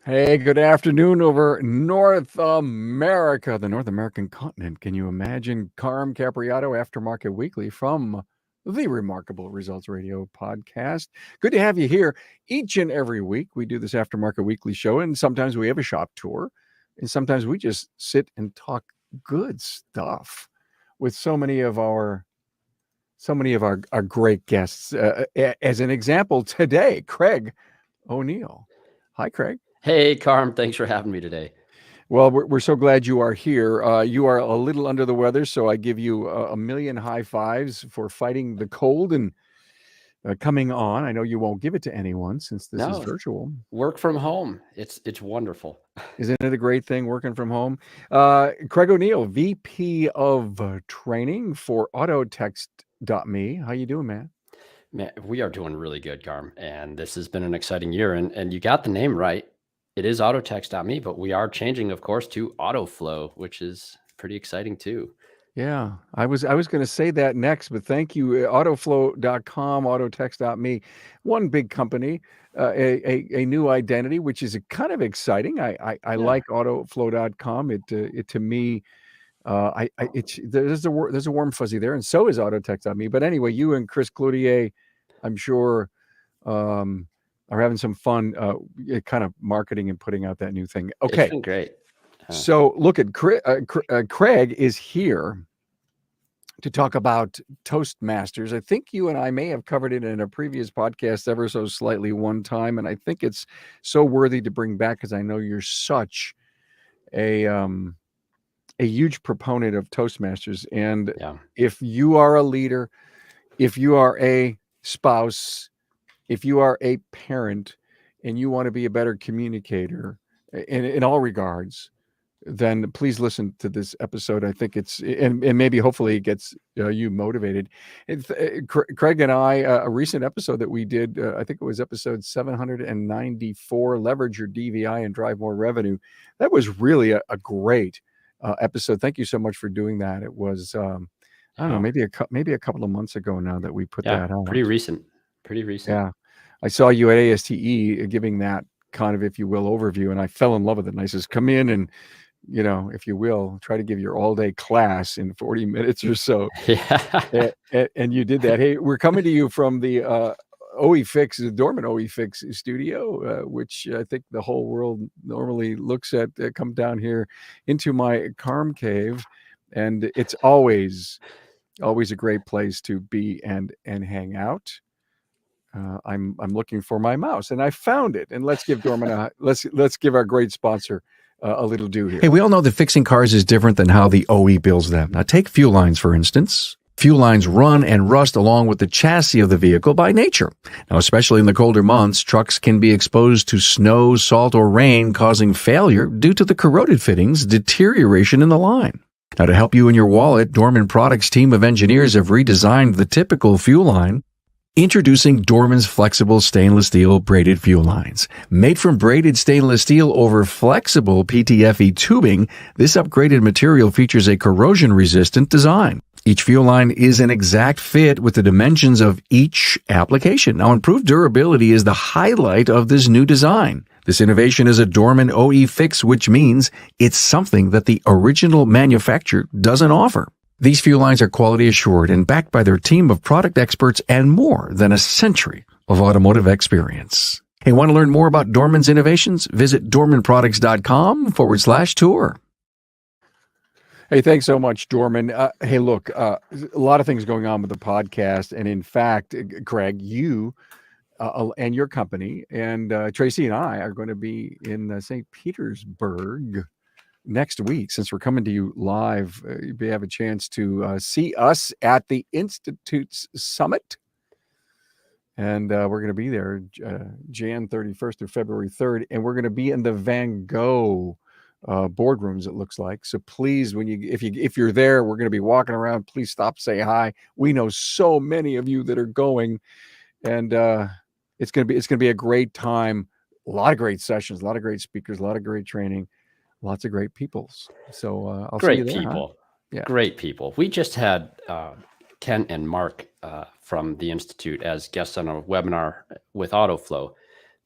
Hey, good afternoon over North America, the North American continent. Can you imagine Carm Capriato Aftermarket Weekly from the Remarkable Results Radio podcast? Good to have you here each and every week. We do this Aftermarket Weekly show, and sometimes we have a shop tour, and sometimes we just sit and talk good stuff with so many of our great guests. As an example, today, Craig O'Neill. Hi, Craig. Hey, Carm, thanks for having me today. Well, we're so glad you are here. You are a little under the weather, so I give you a million high fives for fighting the cold and coming on. I know you won't give it to anyone since this is No, virtual. work from home. It's wonderful. Isn't it a great thing working from home? Craig O'Neill, VP of Training for Autotext.me. How you doing, man? Man, we are doing really good, Carm, and this has been an exciting year. And you got the name right. It is autotext.me, but we are changing, of course, to AutoFlow, which is pretty exciting too. Yeah, I was going to say that next, but thank you. Autoflow.com, autotext.me, one big company, a new identity, which is kind of exciting. I Yeah. like autoflow.com. It to me, there's a warm fuzzy there, and so is autotext.me. But anyway, you and Chris Cloutier, I'm sure, are having some fun, kind of marketing and putting out that new thing. It's Okay. been great. So look at Craig is here to talk about Toastmasters. I think you and I may have covered it in a previous podcast ever so slightly one time, and I think it's so worthy to bring back because I know you're such a huge proponent of Toastmasters. And Yeah. if you are a leader, if you are a spouse, if you are a parent, and you want to be a better communicator in all regards, then please listen to this episode. I think it's and maybe hopefully it gets you motivated. Craig and I, a recent episode that we did, I think it was episode 794, leverage your DVI and drive more revenue. That was really a great episode. Thank you so much for doing that. It was I don't know, maybe a couple of months ago now that we put that out. Pretty recent. Pretty recent. Yeah, I saw you at ASTE giving that kind of, if you will, overview, and I fell in love with it. And I says, come in and, if you will, try to give your all-day class in 40 minutes or so. Yeah. And you did that. Hey, we're coming to you from the Dorman OE Fix studio, which I think the whole world normally looks at. Come down here into my Carm cave, and it's always a great place to be and hang out. I'm looking for my mouse, and I found it. And let's give Dorman let's give our great sponsor a little due here. Hey, we all know that fixing cars is different than how the OE builds them. Now, take fuel lines, for instance. Fuel lines run and rust along with the chassis of the vehicle by nature. Now, especially in the colder months, trucks can be exposed to snow, salt, or rain, causing failure due to the corroded fittings, deterioration in the line. Now, to help you in your wallet, Dorman Products' team of engineers have redesigned the typical fuel line. Introducing Dorman's flexible stainless steel braided fuel lines. Made from braided stainless steel over flexible PTFE tubing, this upgraded material features a corrosion-resistant design. Each fuel line is an exact fit with the dimensions of each application. Now, improved durability is the highlight of this new design. This innovation is a Dorman OE fix, which means it's something that the original manufacturer doesn't offer. These fuel lines are quality assured and backed by their team of product experts and more than a century of automotive experience. Hey, want to learn more about Dorman's innovations? Visit dormanproducts.com/tour. Hey, thanks so much, Dorman. Hey, look, a lot of things going on with the podcast. And in fact, Craig, you and your company and Tracy and I are going to be in St. Petersburg next week. Since we're coming to you live, you have a chance to see us at the Institute's Summit. And we're going to be there Jan 31st through February 3rd. And we're going to be in the Van Gogh boardrooms, it looks like. So please, if you're there, we're going to be walking around. Please stop, say hi. We know so many of you that are going, and it's going to be a great time. A lot of great sessions, a lot of great speakers, a lot of great training. Lots of great people. So I'll see you there. People. Huh? Yeah. Great people. We just had Ken and Mark from the Institute as guests on a webinar with AutoFlow.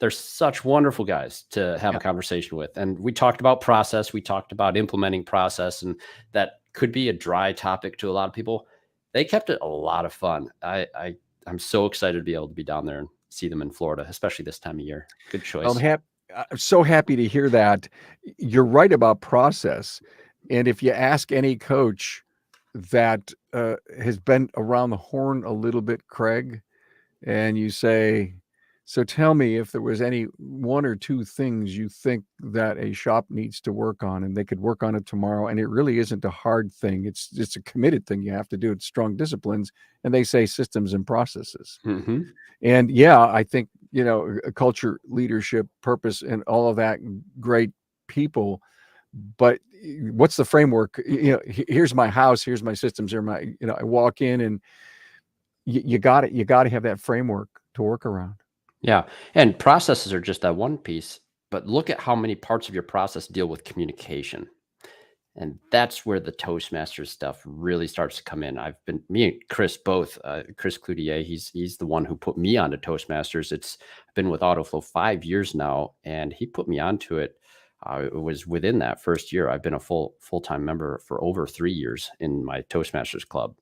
they're such wonderful guys to have a conversation with. And we talked about process. We talked about implementing process, and that could be a dry topic to a lot of people. They kept it a lot of fun. I'm so excited to be able to be down there and see them in Florida, especially this time of year. Good choice. I'm so happy to hear that. You're right about process. And if you ask any coach that has been around the horn a little bit, Craig, and you say, so tell me if there was any one or two things you think that a shop needs to work on, and they could work on it tomorrow. And it really isn't a hard thing. It's a committed thing you have to do. It's strong disciplines. And they say systems and processes. Mm-hmm. And yeah, I think, culture, leadership, purpose, and all of that, great people. But what's the framework? Here's my house, here's my systems, here my, I walk in, and you got to have that framework to work around. Yeah. And processes are just that one piece, but look at how many parts of your process deal with communication. And that's where the Toastmasters stuff really starts to come in. Me and Chris both, Chris Cloutier, he's the one who put me onto Toastmasters. It's been with AutoFlow 5 years now, and he put me onto it. It was within that first year. I've been a full-time member for over 3 years in my Toastmasters club.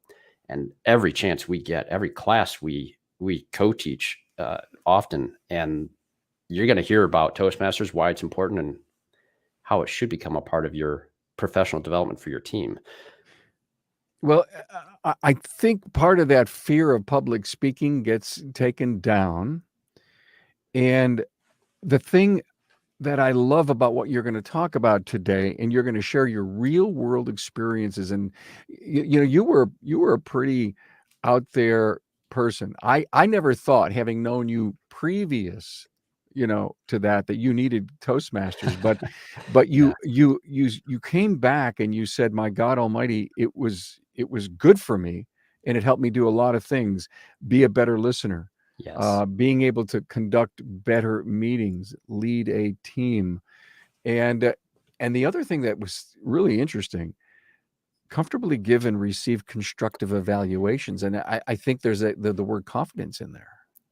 And every chance we get, every class we co-teach often, and you're going to hear about Toastmasters, why it's important, and how it should become a part of your professional development for your team. Well, I think part of that fear of public speaking gets taken down. And the thing that I love about what you're going to talk about today, and you're going to share your real world experiences. And you were a pretty out there person. I never thought, having known you previous, to that you needed Toastmasters, but you came back and you said, my God Almighty, it was good for me, and it helped me do a lot of things, be a better listener. Yes. Being able to conduct better meetings, lead a team. And the other thing that was really interesting, comfortably give and receive constructive evaluations. And I think there's the word confidence in there.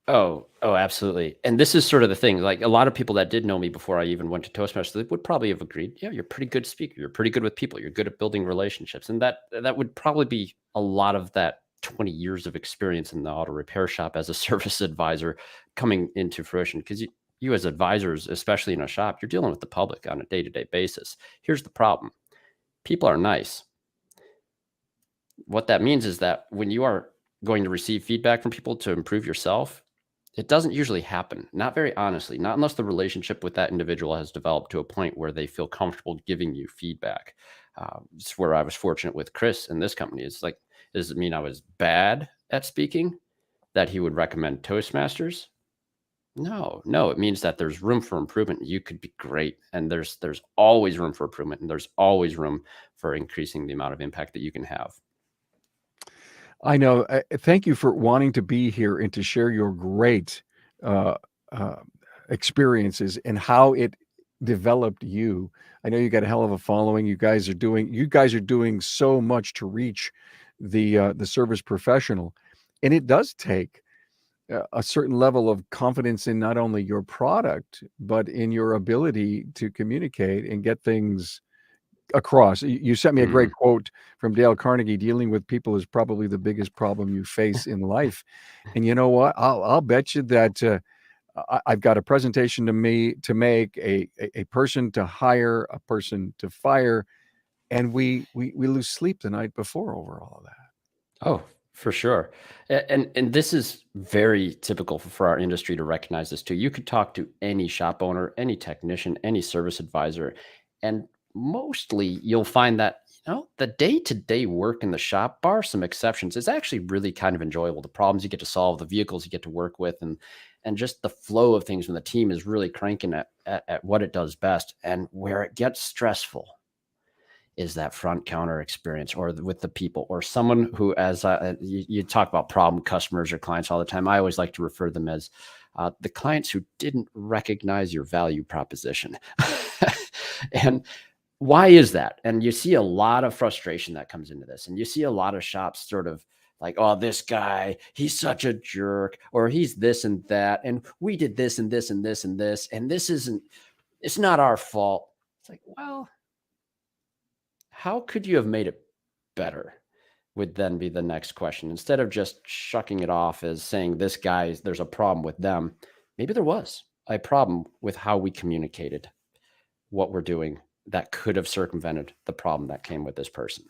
Oh, absolutely. And this is sort of the thing. Like, a lot of people that did know me before I even went to Toastmasters, they would probably have agreed, yeah, you're a pretty good speaker. You're pretty good with people. You're good at building relationships. And that would probably be a lot of that 20 years of experience in the auto repair shop as a service advisor coming into fruition. Because you as advisors, especially in a shop, you're dealing with the public on a day-to-day basis. Here's the problem. People are nice. What that means is that when you are going to receive feedback from people to improve yourself, it doesn't usually happen, not very honestly, not unless the relationship with that individual has developed to a point where they feel comfortable giving you feedback. It's where I was fortunate with Chris in this company. It's like, does it mean I was bad at speaking, that he would recommend Toastmasters? No, it means that there's room for improvement. You could be great, and there's always room for improvement, and there's always room for increasing the amount of impact that you can have. I know. Thank you for wanting to be here and to share your great experiences and how it developed you. I know you got a hell of a following. You guys are doing so much to reach the service professional, and it does take a certain level of confidence in not only your product, but in your ability to communicate and get things across. You sent me a great quote from Dale Carnegie: dealing with people is probably the biggest problem you face in life. And you know what? I'll bet you that I've got a presentation to make, a person to hire, a person to fire, and we lose sleep the night before over all of that. Oh, for sure. And this is very typical for our industry to recognize this too. You could talk to any shop owner, any technician, any service advisor, and mostly you'll find that, the day-to-day work in the shop, bar some exceptions, is actually really kind of enjoyable. The problems you get to solve, the vehicles you get to work with, and just the flow of things when the team is really cranking at what it does best. And where it gets stressful is that front counter experience, or with the people, or someone who, as you talk about problem customers or clients all the time. I always like to refer them as the clients who didn't recognize your value proposition. And why is that? And you see a lot of frustration that comes into this, and you see a lot of shops sort of Like, oh, this guy, he's such a jerk, or he's this and that, and we did this and this and this and this, and it's not our fault. It's like, well, how could you have made it better? Would then be the next question. Instead of just shucking it off as saying this guy, there's a problem with them. Maybe there was a problem with how we communicated what we're doing that could have circumvented the problem that came with this person.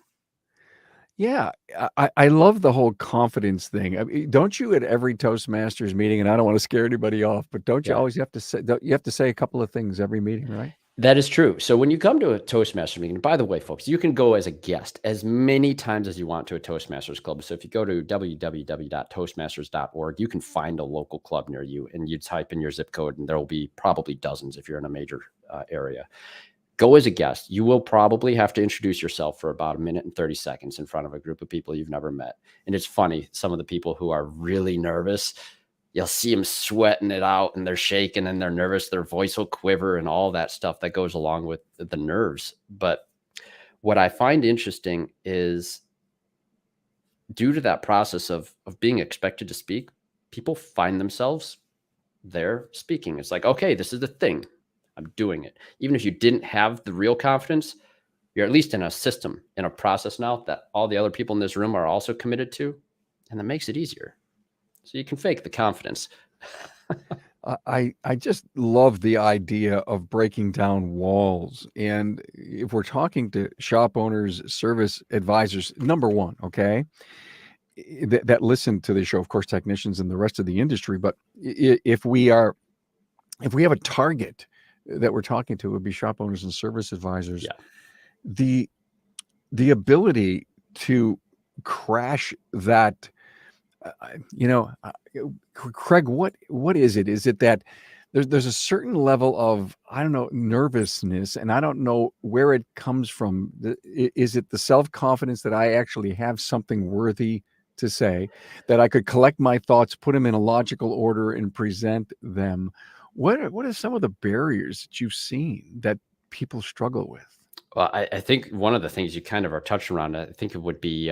Yeah, I love the whole confidence thing. I mean, don't you at every Toastmasters meeting, and I don't want to scare anybody off, but don't you Yeah. always have to say, you have to say a couple of things every meeting, right? That is true. So when you come to a Toastmasters meeting, by the way, folks, you can go as a guest as many times as you want to a Toastmasters club. So if you go to www.toastmasters.org, you can find a local club near you, and you type in your zip code, and there will be probably dozens if you're in a major area. Go as a guest. You will probably have to introduce yourself for about 1 minute and 30 seconds in front of a group of people you've never met. And it's funny, some of the people who are really nervous, you'll see them sweating it out and they're shaking and they're nervous. Their voice will quiver and all that stuff that goes along with the nerves. But what I find interesting is due to that process of being expected to speak, people find themselves there speaking. It's like, okay, this is the thing. I'm doing it. Even if you didn't have the real confidence, you're at least in a system, in a process now that all the other people in this room are also committed to. And that makes it easier. So you can fake the confidence. I just love the idea of breaking down walls. And if we're talking to shop owners, service advisors, number one, okay, that listen to the show, of course, technicians and the rest of the industry. But if we have a target that we're talking to, it would be shop owners and service advisors. Yeah. The ability to crash that. Craig, what is it? Is it that there's a certain level of, I don't know, nervousness, and I don't know where it comes from. Is it the self-confidence that I actually have something worthy to say, that I could collect my thoughts, put them in a logical order, and present them? What are some of the barriers that you've seen that people struggle with? Well, I think one of the things you kind of are touching around, I think it would be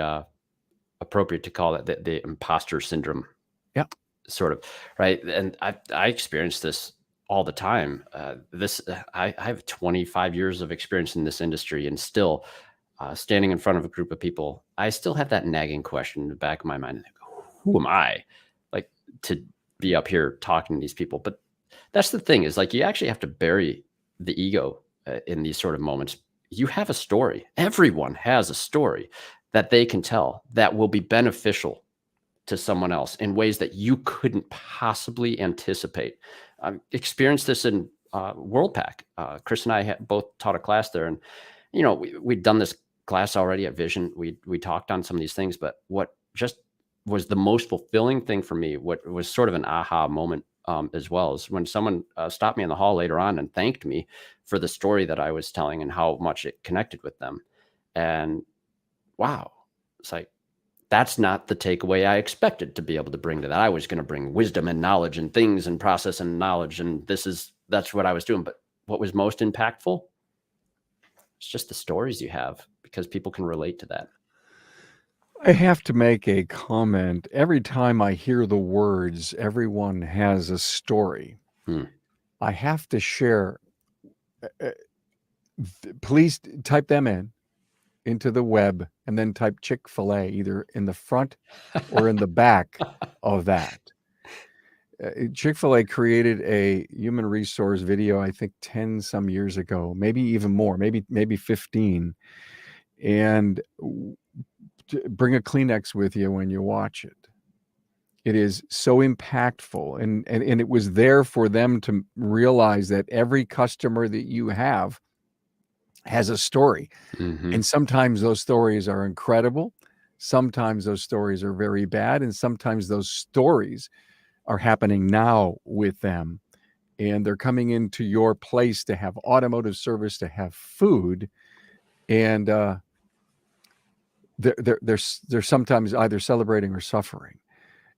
appropriate to call it the imposter syndrome. Yeah. Sort of, right? And I experience this all the time. I have 25 years of experience in this industry, and still standing in front of a group of people, I still have that nagging question in the back of my mind. Who am I, like, to be up here talking to these people? But that's the thing, is like, you actually have to bury the ego in these sort of moments. You have a story. Everyone has a story that they can tell that will be beneficial to someone else in ways that you couldn't possibly anticipate. I've experienced this in WorldPack. Chris and I both taught a class there, and we'd done this class already at Vision. We talked on some of these things, but what just was the most fulfilling thing for me, what was sort of an aha moment as well, is when someone stopped me in the hall later on and thanked me for the story that I was telling and how much it connected with them. And wow, it's like, that's not the takeaway I expected to be able to bring to that. I was going to bring wisdom and knowledge and things and process and knowledge, and that's what I was doing. But what was most impactful? It's just the stories you have, because people can relate to that. I have to make a comment. Every time I hear the words, everyone has a story, I have to share. Please type them into the web, and then type Chick-fil-A either in the front or in the back of that. Chick-fil-A created a human resource video, I think 10 some years ago, maybe even more, maybe 15. And bring a Kleenex with you when you watch it. It is so impactful. And it was there for them to realize that every customer that you have has a story. Mm-hmm. And sometimes those stories are incredible. Sometimes those stories are very bad. And sometimes those stories are happening now with them. And they're coming into your place to have automotive service, to have food. And they're sometimes either celebrating or suffering.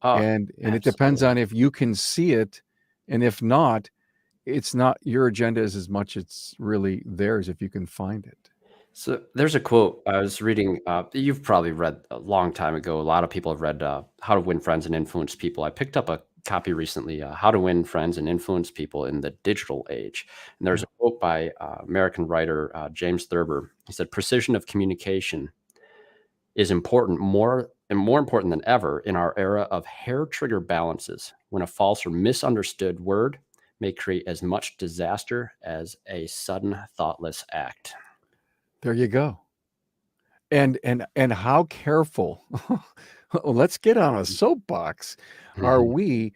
And it depends on if you can see it. And if not, it's not your agenda as much. It's really theirs if you can find it. So there's a quote I was reading. You've probably read a long time ago. A lot of people have read How to Win Friends and Influence People. I picked up a copy recently, How to Win Friends and Influence People in the Digital Age. And there's Yeah. a quote by American writer James Thurber. He said, "Precision of communication is important, more important than ever in our era of hair trigger balances, when a false or misunderstood word may create as much disaster as a sudden thoughtless act." There you go. And how careful, let's get on a soapbox, are we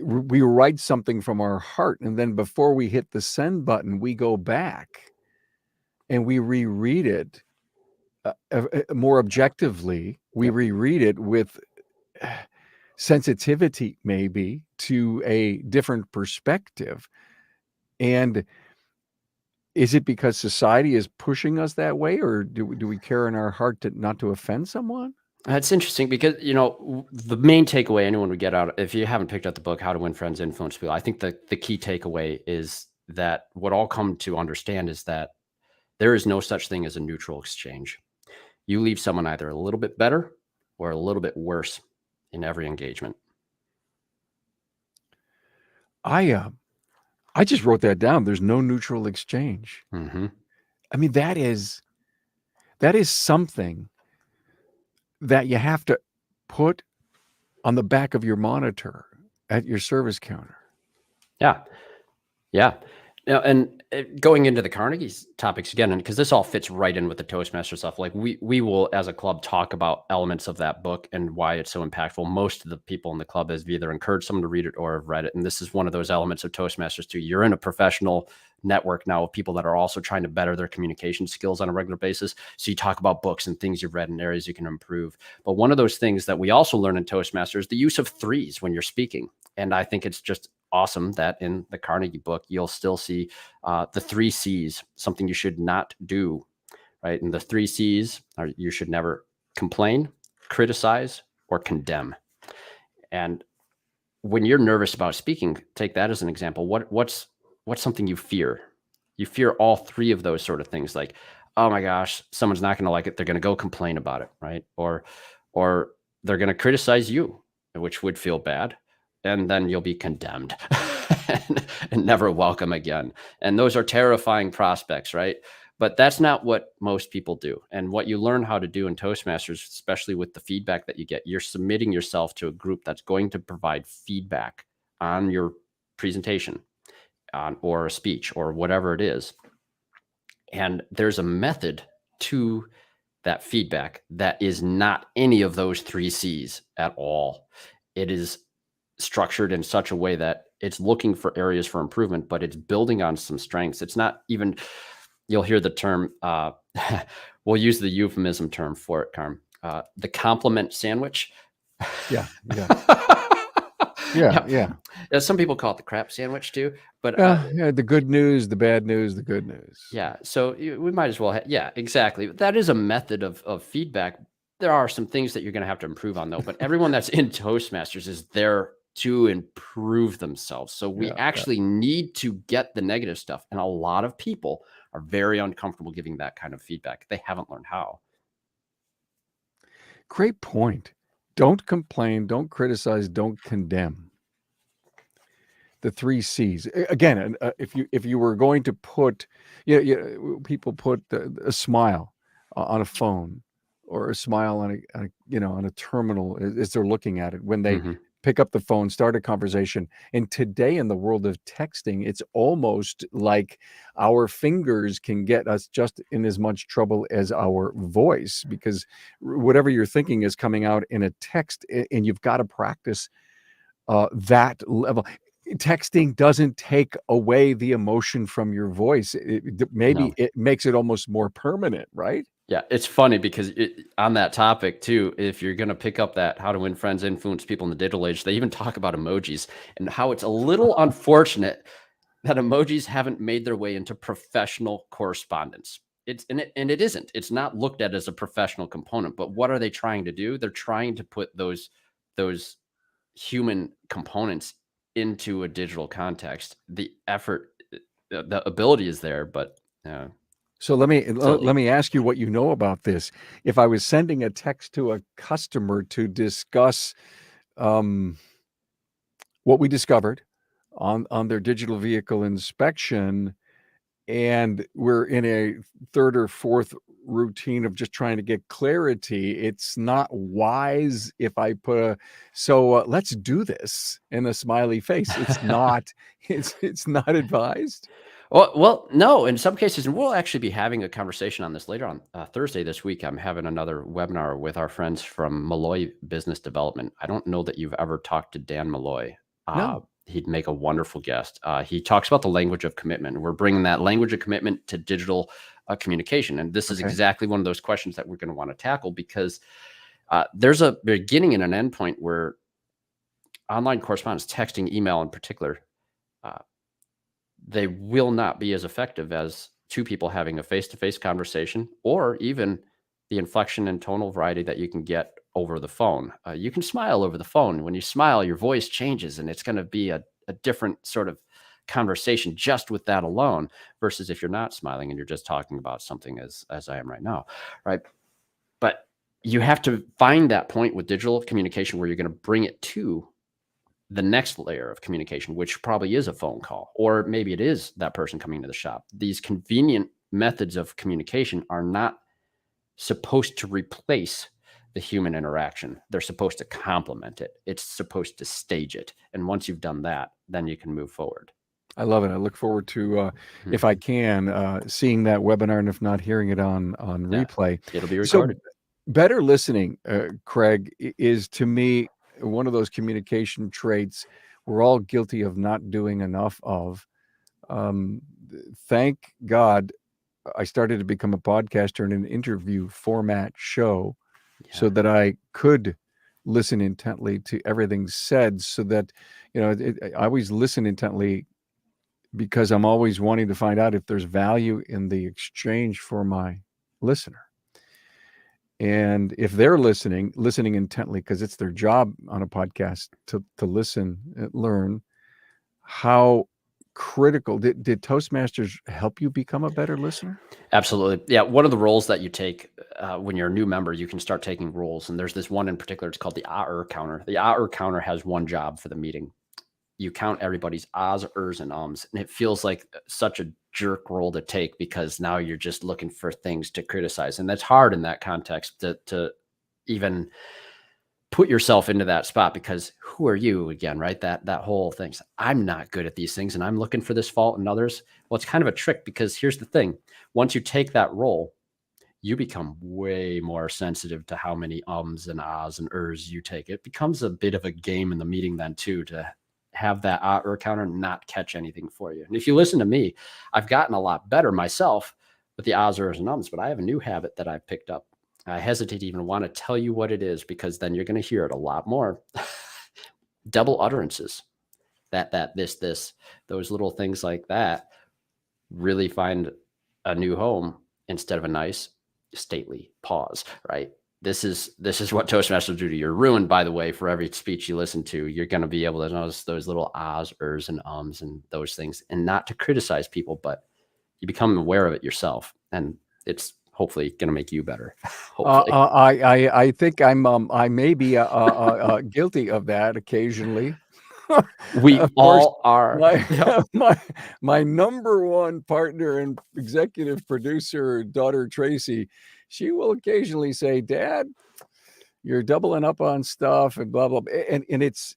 we write something from our heart, and then before we hit the send button, we go back and we reread it more objectively. We Yep. reread it with sensitivity, maybe, to a different perspective. And is it because society is pushing us that way, or do we care in our heart to not to offend someone? It's interesting because, the main takeaway anyone would get out, if you haven't picked up the book, How to Win Friends, Influence People, I think the key takeaway is that what I'll come to understand is that there is no such thing as a neutral exchange. You leave someone either a little bit better or a little bit worse in every engagement. I just wrote that down. There's no neutral exchange. Mm-hmm. I mean, that is something that you have to put on the back of your monitor at your service counter. Yeah. Yeah. Now, and going into the Carnegie's topics again, and because this all fits right in with the Toastmaster stuff, like we will, as a club, talk about elements of that book and why it's so impactful. Most of the people in the club have either encouraged someone to read it or have read it. And this is one of those elements of Toastmasters too. You're in a professional network now of people that are also trying to better their communication skills on a regular basis. So you talk about books and things you've read and areas you can improve. But one of those things that we also learn in Toastmasters is the use of threes when you're speaking. And I think it's just awesome that in the Carnegie book, you'll still see the 3 C's, something you should not do, right? And the 3 C's are: you should never complain, criticize, or condemn. And when you're nervous about speaking, take that as an example. What's something you fear? You fear all 3 of those sort of things, like, oh my gosh, someone's not going to like it. They're going to go complain about it, right? Or they're going to criticize you, which would feel bad. And then you'll be condemned and never welcome again. And those are terrifying prospects, right? But that's not what most people do. And what you learn how to do in Toastmasters, especially with the feedback that you get, you're submitting yourself to a group that's going to provide feedback on your presentation or a speech or whatever it is. And there's a method to that feedback that is not any of those 3 C's at all. It is structured in such a way that it's looking for areas for improvement, but it's building on some strengths. It's not even, you'll hear the term, we'll use the euphemism term for it, Carm, the compliment sandwich. Yeah. Some people call it the crap sandwich too, but the good news, the bad news, the good news. Yeah. So we might as well, yeah, exactly. That is a method of feedback. There are some things that you're going to have to improve on though, but everyone that's in Toastmasters is there to improve themselves. So we actually need to get the negative stuff. And a lot of people are very uncomfortable giving that kind of feedback. They haven't learned how. Great point. Don't complain, don't criticize, don't condemn. The 3 C's. Again, if you were going to put, people put a smile on a phone or a smile on a terminal as they're looking at it when they pick up the phone, start a conversation. And today in the world of texting, it's almost like our fingers can get us just in as much trouble as our voice, because whatever you're thinking is coming out in a text, and you've got to practice that level. Texting doesn't take away the emotion from your voice. It makes it almost more permanent, right? Yeah, it's funny because on that topic too, if you're going to pick up that How to Win Friends, Influence People in the Digital Age, they even talk about emojis and how it's a little unfortunate that emojis haven't made their way into professional correspondence. It isn't. It's not looked at as a professional component. But what are they trying to do? They're trying to put those human components into a digital context. The effort, the ability is there, but So let Silly. me ask you what you know about this. If I was sending a text to a customer to discuss um, what we discovered on their digital vehicle inspection, and we're in a third or fourth routine of just trying to get clarity, it's not wise if I put let's do this in a smiley face. It's not it's not advised. Well, no, in some cases, and we'll actually be having a conversation on this later on Thursday this week. I'm having another webinar with our friends from Malloy Business Development. I don't know that you've ever talked to Dan Malloy. No. He'd make a wonderful guest. He talks about the language of commitment. We're bringing that language of commitment to digital communication. And this is Okay. exactly one of those questions that we're going to want to tackle, because there's a beginning and an end point where online correspondence, texting, email in particular, they will not be as effective as two people having a face-to-face conversation, or even the inflection and tonal variety that you can get over the phone. You can smile over the phone. When you smile, your voice changes, and it's going to be a different sort of conversation just with that alone, versus if you're not smiling and you're just talking about something as I am right now, right? But you have to find that point with digital communication where you're going to bring it to the next layer of communication, which probably is a phone call, or maybe it is that person coming to the shop. These convenient methods of communication are not supposed to replace the human interaction. They're supposed to complement it. It's supposed to stage it. And once you've done that, then you can move forward. I love it. I look forward to, if I can, seeing that webinar, and if not, hearing it on Yeah, replay. it'll be So recorded. better listening, Craig, is to me one of those communication traits we're all guilty of not doing enough of. Thank God I started to become a podcaster in an interview format show so that I could listen intently to everything said, so that, I always listen intently because I'm always wanting to find out if there's value in the exchange for my listener. And if they're listening intently, because it's their job on a podcast to listen and learn, how critical did Toastmasters help you become a better listener? Absolutely. Yeah. One of the roles that you take when you're a new member, you can start taking roles. And there's this one in particular, it's called the counter. The counter has one job for the meeting. You count everybody's ahs, ers, and ums. And it feels like such a jerk role to take, because now you're just looking for things to criticize. And that's hard in that context to even put yourself into that spot, because who are you again, right? That whole thing. I'm not good at these things and I'm looking for this fault in others. Well, it's kind of a trick, because here's the thing. Once you take that role, you become way more sensitive to how many ums and ahs and ers you take. It becomes a bit of a game in the meeting then too, to have that counter not catch anything for you. And if you listen to me, I've gotten a lot better myself with the ahs, ers, and ums, but I have a new habit that I've picked up. I hesitate to even want to tell you what it is, because then you're going to hear it a lot more. Double utterances, this, those little things like that really find a new home instead of a nice stately pause, right? This is what Toastmasters do to you. You're ruined, by the way, for every speech you listen to. You're going to be able to notice those little ahs, ers, and ums and those things, and not to criticize people, but you become aware of it yourself, and it's hopefully going to make you better. Hopefully. I think I may be guilty of that occasionally. We Of course, all are. my number one partner and executive producer, daughter Tracy, she will occasionally say, "Dad, you're doubling up on stuff," and blah blah. And it's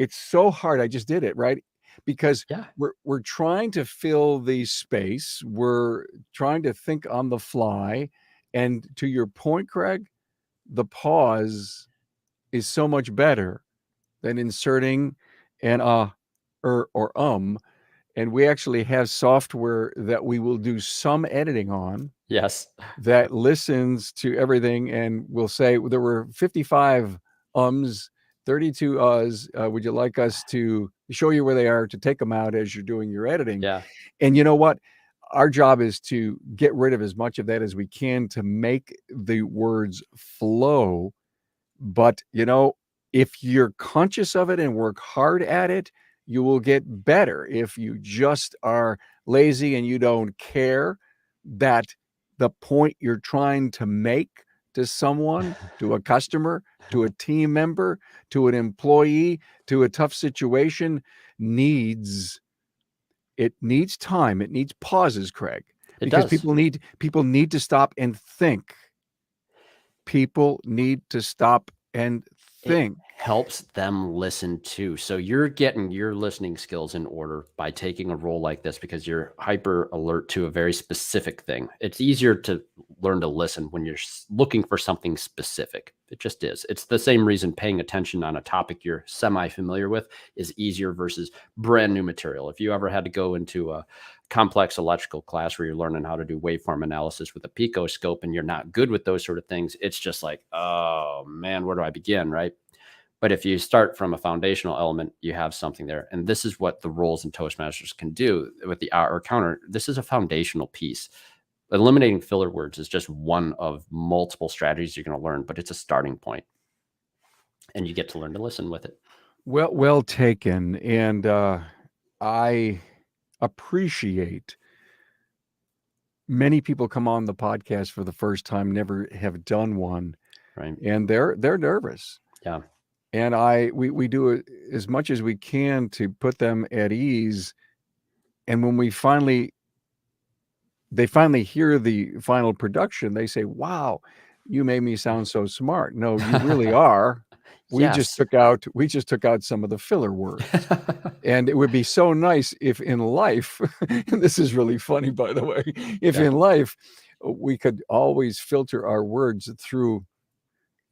so hard. I just did it, right? Because Yeah. we're trying to fill the space. We're trying to think on the fly. And to your point, Craig, the pause is so much better than inserting an or and we actually have software that we will do some editing on Yes. that listens to everything and will say there were 55 ums, 32 uhs. Would you like us to show you where they are, to take them out as you're doing your editing? Yeah. And you know what? Our job is to get rid of as much of that as we can to make the words flow. But, if you're conscious of it and work hard at it, you will get better. If you just are lazy and you don't care, that the point you're trying to make to someone, to a customer, to a team member, to an employee, to a tough situation needs time. It needs pauses, Craig, It because does. people need to stop and think. People need to stop and It think. helps them listen too. So you're getting your listening skills in order by taking a role like this because you're hyper alert to a very specific thing. It's easier to learn to listen when you're looking for something specific. It just is. It's the same reason paying attention on a topic you're semi-familiar with is easier versus brand new material. If you ever had to go into a complex electrical class where you're learning how to do waveform analysis with a picoscope and you're not good with those sort of things, it's just like, oh man, where do I begin, right? But if you start from a foundational element, you have something there. And this is what the roles in Toastmasters can do with the or counter. This is a foundational piece. Eliminating filler words is just one of multiple strategies you're going to learn, but it's a starting point. And you get to learn to listen with it. Well taken. And I appreciate many people come on the podcast for the first time, never have done one, Right. and they're nervous. Yeah. And we do it as much as we can to put them at ease. And when they finally hear the final production, they say, "Wow, you made me sound so smart." No, you really are. We just took out some of the filler words. And it would be so nice if in life, and this is really funny, by the way, if in life we could always filter our words through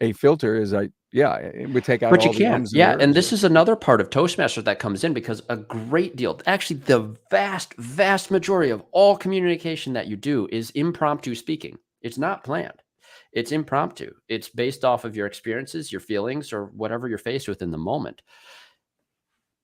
a filter, it would take out But all you the can. ums Yeah. and And ers. this is another part of Toastmasters that comes in because a great deal, actually, the vast, vast majority of all communication that you do is impromptu speaking. It's not planned. It's impromptu. It's based off of your experiences, your feelings, or whatever you're faced with in the moment.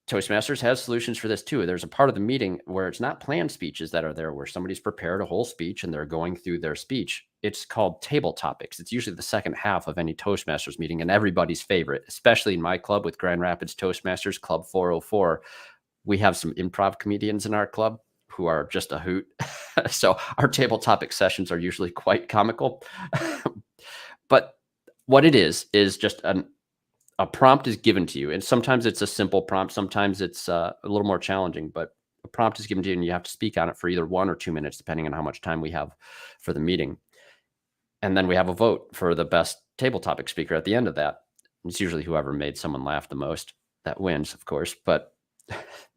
Toastmasters has solutions for this too. There's a part of the meeting where it's not planned speeches that are there, where somebody's prepared a whole speech and they're going through their speech. It's called table topics. It's usually the second half of any Toastmasters meeting and everybody's favorite, especially in my club with Grand Rapids Toastmasters Club 404. We have some improv comedians in our club who are just a hoot. So our table topic sessions are usually quite comical. But what it is just a prompt is given to you. And sometimes it's a simple prompt. Sometimes it's a little more challenging, but a prompt is given to you and you have to speak on it for either 1 or 2 minutes, depending on how much time we have for the meeting. And then we have a vote for the best table topic speaker at the end of that. It's usually whoever made someone laugh the most that wins, of course, but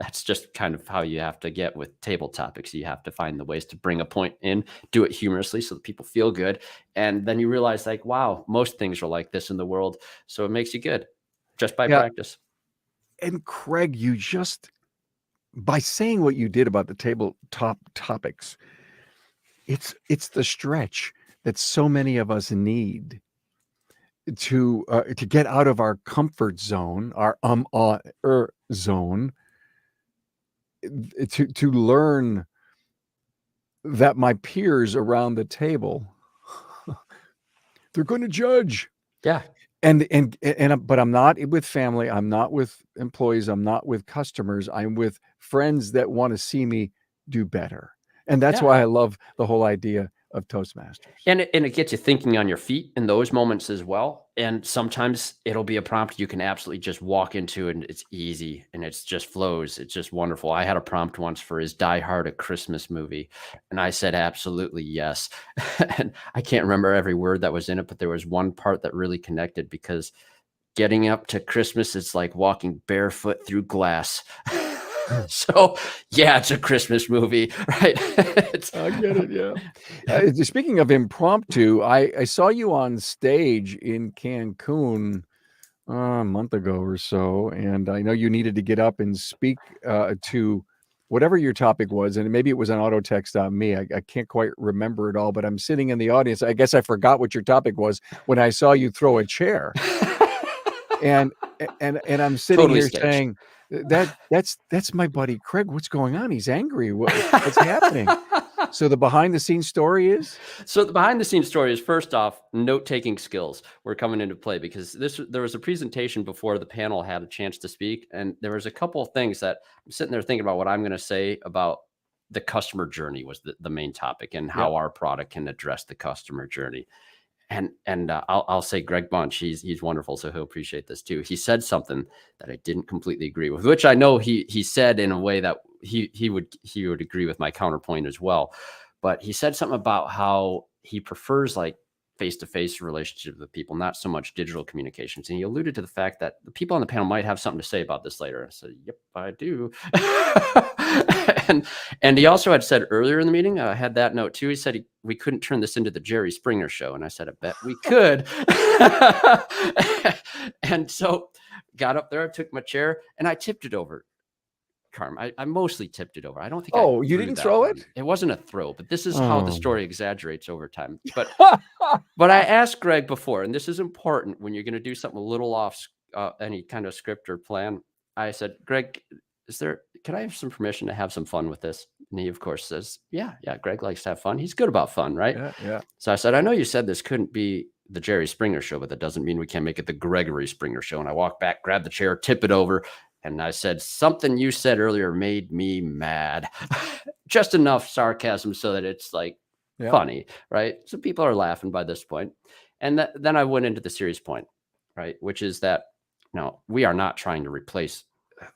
that's just kind of how you have to get with table topics. You have to find the ways to bring a point in, do it humorously so that people feel good. And then you realize like, wow, most things are like this in the world. So it makes you good just by practice. And Craig, you just, by saying what you did about the tabletop topics, it's the stretch that so many of us need to get out of our comfort zone, our zone, to learn that my peers around the table, they're going to judge. Yeah. But I'm not with family. I'm not with employees. I'm not with customers. I'm with friends that want to see me do better. And that's why I love the whole idea of Toastmasters. And it gets you thinking on your feet in those moments as well. And sometimes it'll be a prompt you can absolutely just walk into and it's easy and it's just flows. It's just wonderful. I had a prompt once for is Die Hard a Christmas movie? And I said, absolutely yes. And I can't remember every word that was in it, but there was one part that really connected because getting up to Christmas, it's like walking barefoot through glass. So yeah, it's a Christmas movie, right? I get it. Yeah. Speaking of impromptu, I saw you on stage in Cancun a month ago or so, and I know you needed to get up and speak to whatever your topic was, and maybe it was an auto text on me. I can't quite remember it all, but I'm sitting in the audience. I guess I forgot what your topic was when I saw you throw a chair, and I'm sitting Totally here staged. saying, that's my buddy Craig. What's going on? He's angry. What's happening? So the behind the scenes story is? So the behind the scenes story is, first off, note-taking skills were coming into play because there was a presentation before the panel had a chance to speak. And there was a couple of things that I'm sitting there thinking about what I'm going to say about the customer journey was the main topic, and how our product can address the customer journey. And I'll say Greg Bunch, he's wonderful, so he'll appreciate this too. He said something that I didn't completely agree with, which I know he said in a way that he would agree with my counterpoint as well. But he said something about how he prefers like face-to-face relationships with people, not so much digital communications. And he alluded to the fact that the people on the panel might have something to say about this later. I said, yep, I do. and he also had said earlier in the meeting, I had that note too. He said we couldn't turn this into the Jerry Springer show. And I said, I bet we could. And so got up there, I took my chair and I tipped it over. Carm, I mostly tipped it over. I don't think. Oh, you didn't throw it? It wasn't a throw, but this is how the story exaggerates over time. But but I asked Greg before, and this is important when you're going to do something a little off any kind of script or plan. I said, Greg, can I have some permission to have some fun with this? And he, of course, says, yeah. Greg likes to have fun. He's good about fun, right? Yeah. So I said, I know you said this couldn't be the Jerry Springer show, but that doesn't mean we can't make it the Gregory Springer show. And I walked back, grabbed the chair, tip it over. And I said, something you said earlier made me mad. Just enough sarcasm so that it's like funny, right? So people are laughing by this point. And then I went into the serious point, right? Which is that, no, we are not trying to replace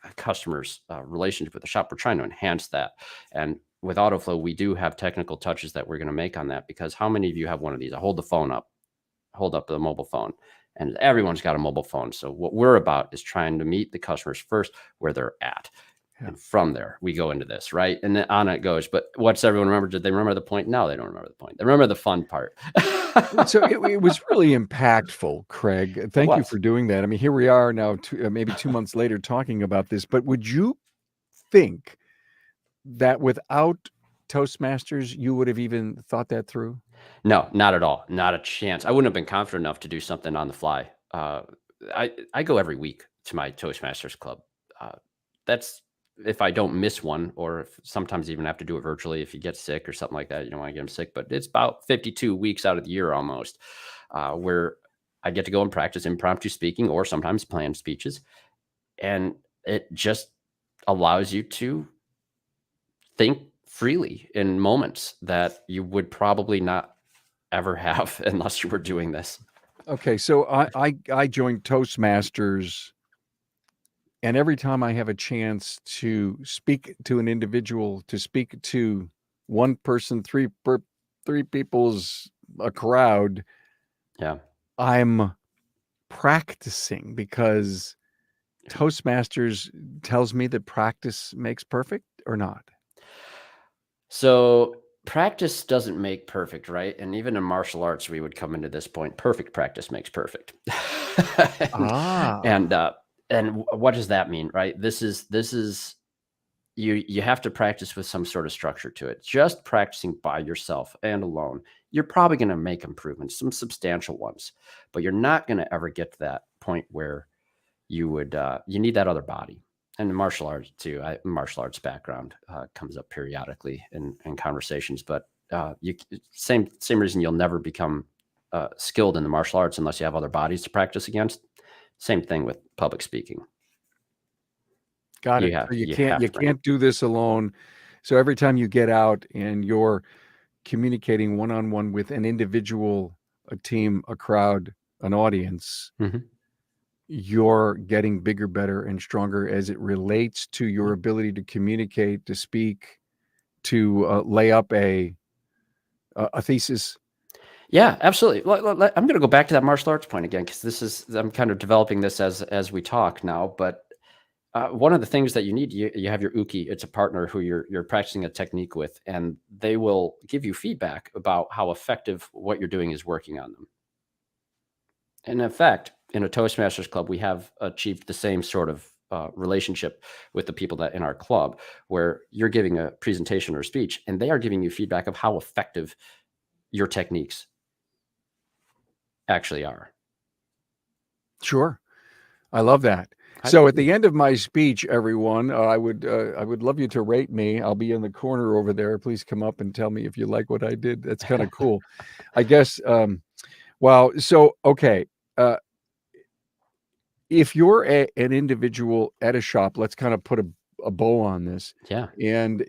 a customer's relationship with the shop. We're trying to enhance that. And with Autoflow, we do have technical touches that we're going to make on that, because how many of you have one of these? I hold the phone up, hold up the mobile phone. And everyone's got a mobile phone. So what we're about is trying to meet the customers first where they're at. Yeah. And from there, we go into this, right? And then on it goes. But what's everyone remember? Did they remember the point? No, they don't remember the point. They remember the fun part. So it was really impactful, Craig. Thank you for doing that. I mean, here we are now, maybe 2 months later talking about this. But would you think that without Toastmasters, you would have even thought that through? No, not at all. Not a chance. I wouldn't have been confident enough to do something on the fly. I go every week to my Toastmasters club. That's if I don't miss one, or if sometimes even have to do it virtually if you get sick or something like that. You don't want to get them sick, but it's about 52 weeks out of the year almost, where I get to go and practice impromptu speaking or sometimes planned speeches. And it just allows you to think freely in moments that you would probably not ever have unless you were doing this. Okay, so I joined Toastmasters, and every time I have a chance to speak to an individual, to speak to one person, three people's a crowd, I'm practicing, because Toastmasters tells me that practice makes perfect, or not? So practice doesn't make perfect, right? And even in martial arts, we would come into this point, perfect practice makes perfect. And what does that mean, right? This is you have to practice with some sort of structure to it. Just practicing by yourself and alone, you're probably going to make improvements, some substantial ones, but you're not going to ever get to that point where you would you need that other body. And martial arts too. Martial arts background comes up periodically in conversations, but same reason you'll never become skilled in the martial arts unless you have other bodies to practice against. Same thing with public speaking. Got it. You can't do this alone. So every time you get out and you're communicating one-on-one with an individual, a team, a crowd, an audience, you're getting bigger, better, and stronger as it relates to your ability to communicate, to speak, to lay up a thesis. Yeah, absolutely. I'm going to go back to that martial arts point again, because I'm kind of developing this as we talk now. But one of the things that you need, you have your uki. It's a partner who you're practicing a technique with, and they will give you feedback about how effective what you're doing is working on them. And in fact, in a Toastmasters club, we have achieved the same sort of relationship with the people that in our club, where you're giving a presentation or a speech, and they are giving you feedback of how effective your techniques actually are. Sure. I love that. So at the end of my speech, everyone, I would love you to rate me. I'll be in the corner over there. Please come up and tell me if you like what I did. That's kind of cool. I guess. Wow. So, okay. If you're an individual at a shop, let's kind of put a bow on this. Yeah. And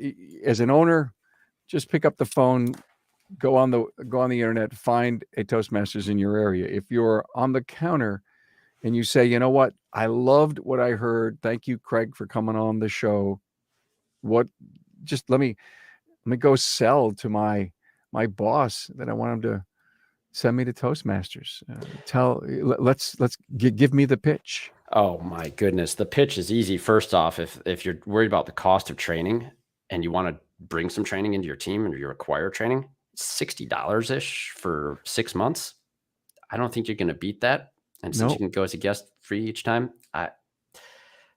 as an owner, just pick up the phone, go on the internet, find a Toastmasters in your area. If you're on the counter and you say, you know what, I loved what I heard. Thank you, Craig, for coming on the show. Just let me go sell to my boss that I want him to send me to Toastmasters. Give me the pitch. Oh my goodness. The pitch is easy. First off, if you're worried about the cost of training and you want to bring some training into your team and you require training, $60-ish for 6 months. I don't think you're going to beat that. And since you can go as a guest free each time,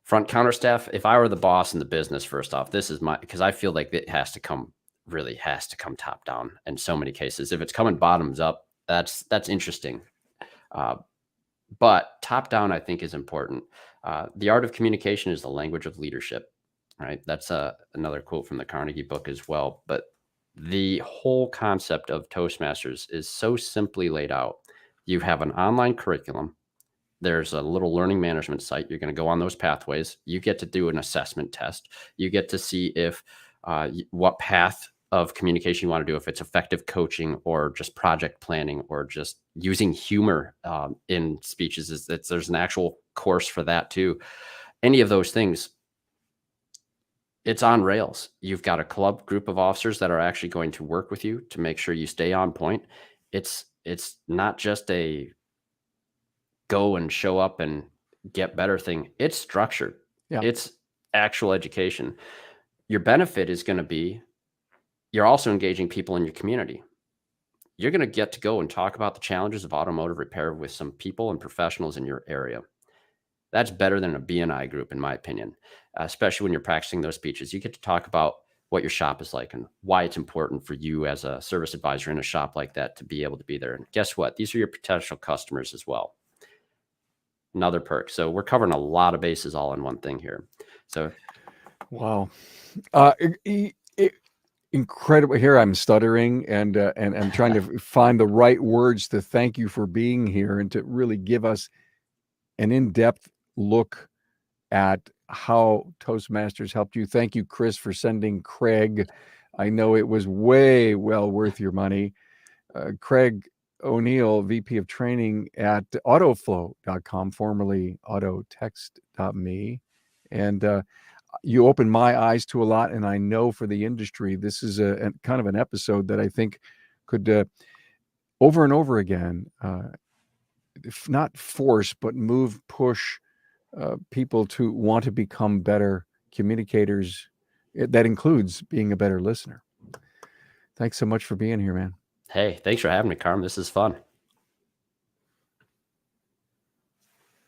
front counter staff, if I were the boss in the business, first off, this is because I feel like it really has to come top down in so many cases. If it's coming bottoms up, that's interesting. But top down, I think, is important. The art of communication is the language of leadership, right? That's another quote from the Carnegie book as well. But the whole concept of Toastmasters is so simply laid out. You have an online curriculum. There's a little learning management site. You're going to go on those pathways. You get to do an assessment test. You get to see if what path of communication you want to do, if it's effective coaching or just project planning or just using humor in speeches. There's an actual course for that too. Any of those things, it's on rails. You've got a club group of officers that are actually going to work with you to make sure you stay on point. It's not just a go and show up and get better thing. It's structured. Yeah. It's actual education. Your benefit is going to be you're also engaging people in your community. You're going to get to go and talk about the challenges of automotive repair with some people and professionals in your area. That's better than a BNI group, in my opinion, especially when you're practicing those speeches. You get to talk about what your shop is like and why it's important for you as a service advisor in a shop like that to be able to be there. And guess what? These are your potential customers as well. Another perk. So we're covering a lot of bases all in one thing here. So, wow. Incredible. Here I'm stuttering and I'm trying to find the right words to thank you for being here and to really give us an in-depth look at how Toastmasters helped you. Thank you, Chris, for sending Craig. I know it was way well worth your money. Craig O'Neill, VP of Training at autoflow.com, formerly autotext.me. And you opened my eyes to a lot, and I know for the industry, this is a kind of an episode that I think could over and over again, if not force, but push people to want to become better communicators. That includes being a better listener. Thanks so much for being here, man. Hey, thanks for having me, Carm. This is fun.